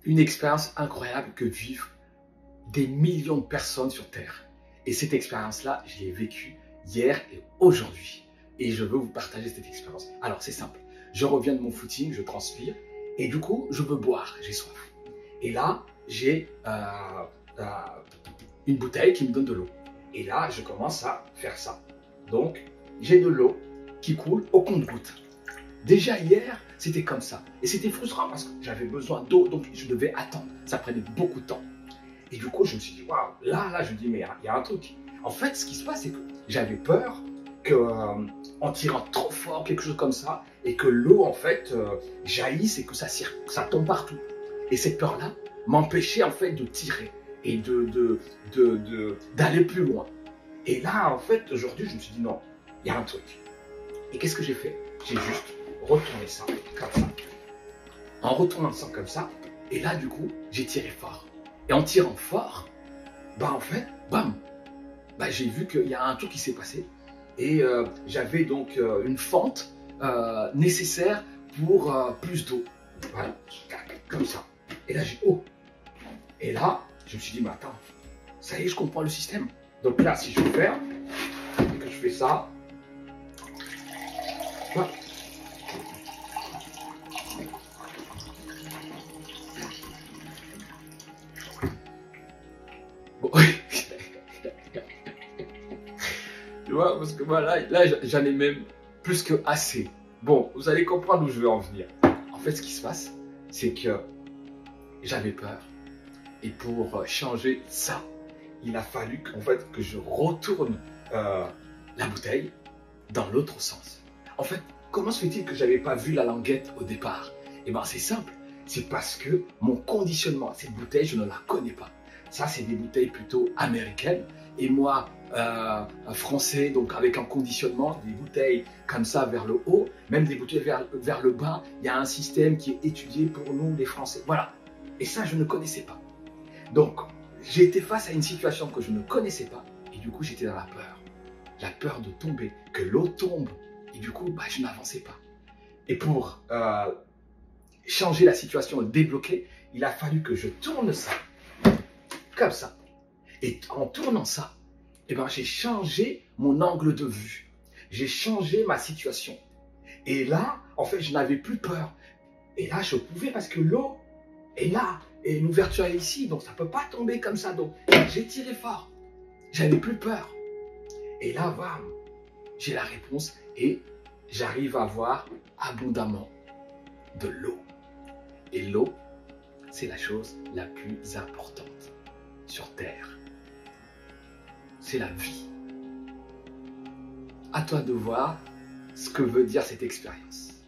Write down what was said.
une expérience incroyable que vivent des millions de personnes sur Terre. Et cette expérience-là, je l'ai vécue hier et aujourd'hui. Et je veux vous partager cette expérience. Alors, c'est simple. Je reviens de mon footing, je transpire. Et du coup, je veux boire, j'ai soif. Et là, j'ai une bouteille qui me donne de l'eau. Et là, je commence à faire ça. Donc, j'ai de l'eau qui coule au compte-gouttes. Déjà hier, c'était comme ça. Et c'était frustrant parce que j'avais besoin d'eau, donc je devais attendre. Ça prenait beaucoup de temps. Et du coup, je me suis dit, waouh, là, je me dis, mais il y a un truc. En fait, ce qui se passe, c'est que j'avais peur que, en tirant trop fort, quelque chose comme ça, et que l'eau, en fait, jaillisse et que ça tombe partout. Et cette peur-là m'empêchait, en fait, de tirer et d'aller plus loin. Et là, en fait, aujourd'hui, je me suis dit, non, il y a un truc. Et qu'est-ce que j'ai fait? J'ai juste retourné ça, comme ça. En retournant ça comme ça, et là, du coup, j'ai tiré fort. Et en tirant fort, bah en fait, bam, bah, j'ai vu qu'il y a un truc qui s'est passé. Et j'avais donc une fente nécessaire pour plus d'eau. Voilà, comme ça. Et là, j'ai oh. Et là, je me suis dit, mais attends, ça y est, je comprends le système. Donc là, si je ferme, et que je fais ça, voilà. Bon. Tu vois, parce que voilà, là j'en ai même plus que assez. Bon, vous allez comprendre où je veux en venir. En fait, ce qui se passe, c'est que j'avais peur. Et pour changer ça, il a fallu qu'en fait, que je retourne la bouteille dans l'autre sens. En fait, comment se fait-il que je n'avais pas vu la languette au départ? Eh bien, c'est simple. C'est parce que mon conditionnement, cette bouteille, je ne la connais pas. Ça, c'est des bouteilles plutôt américaines. Et moi, français, donc avec un conditionnement, des bouteilles comme ça vers le haut, même des bouteilles vers le bas, il y a un système qui est étudié pour nous, les Français. Voilà. Et ça, je ne connaissais pas. Donc, j'ai été face à une situation que je ne connaissais pas. Et du coup, j'étais dans la peur. La peur de tomber, que l'eau tombe. Et du coup, bah, je n'avançais pas. Et pour changer la situation, débloquer, il a fallu que je tourne ça, comme ça. Et en tournant ça, eh ben, j'ai changé mon angle de vue. J'ai changé ma situation. Et là, en fait, je n'avais plus peur. Et là, je pouvais parce que l'eau est là. Et une ouverture est ici. Donc, ça ne peut pas tomber comme ça. Donc, j'ai tiré fort. J'avais plus peur. Et là, bam, j'ai la réponse. Et j'arrive à avoir abondamment de l'eau. Et l'eau, c'est la chose la plus importante sur Terre. C'est la vie. À toi de voir ce que veut dire cette expérience.